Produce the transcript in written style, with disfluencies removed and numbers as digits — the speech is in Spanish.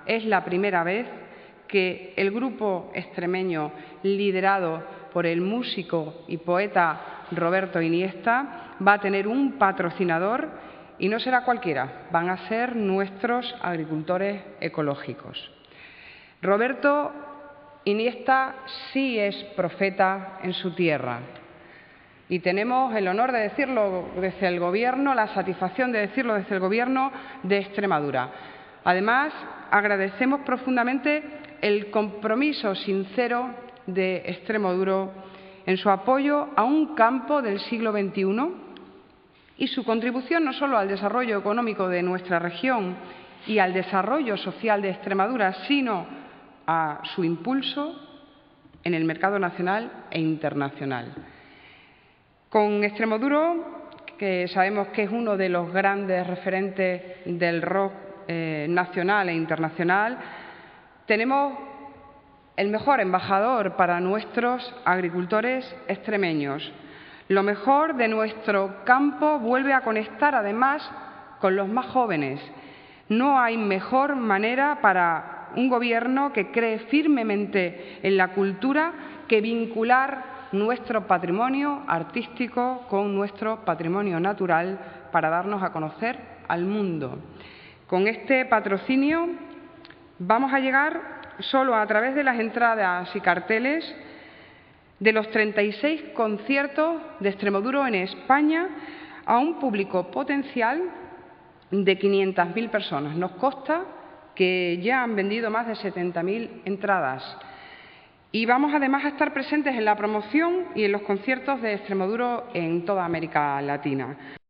es la primera vez que el grupo extremeño, liderado por el músico y poeta Roberto Iniesta, va a tener un patrocinador y no será cualquiera, van a ser nuestros agricultores ecológicos. Roberto Iniesta sí es profeta en su tierra y tenemos el honor de decirlo desde el Gobierno, la satisfacción de decirlo desde el Gobierno de Extremadura. Además, agradecemos profundamente el compromiso sincero de Extremoduro en su apoyo a un campo del siglo XXI y su contribución no solo al desarrollo económico de nuestra región y al desarrollo social de Extremadura, sino a su impulso en el mercado nacional e internacional. Con Extremoduro, que sabemos que es uno de los grandes referentes del rock nacional e internacional, tenemos el mejor embajador para nuestros agricultores extremeños. Lo mejor de nuestro campo vuelve a conectar además con los más jóvenes. No hay mejor manera para un Gobierno que cree firmemente en la cultura que vincular nuestro patrimonio artístico con nuestro patrimonio natural para darnos a conocer al mundo. Con este patrocinio vamos a llegar solo a través de las entradas y carteles de los 36 conciertos de Extremoduro en España a un público potencial de 500.000 personas. Nos consta que ya han vendido más de 70.000 entradas. Y vamos además a estar presentes en la promoción y en los conciertos de Extremoduro en toda América Latina.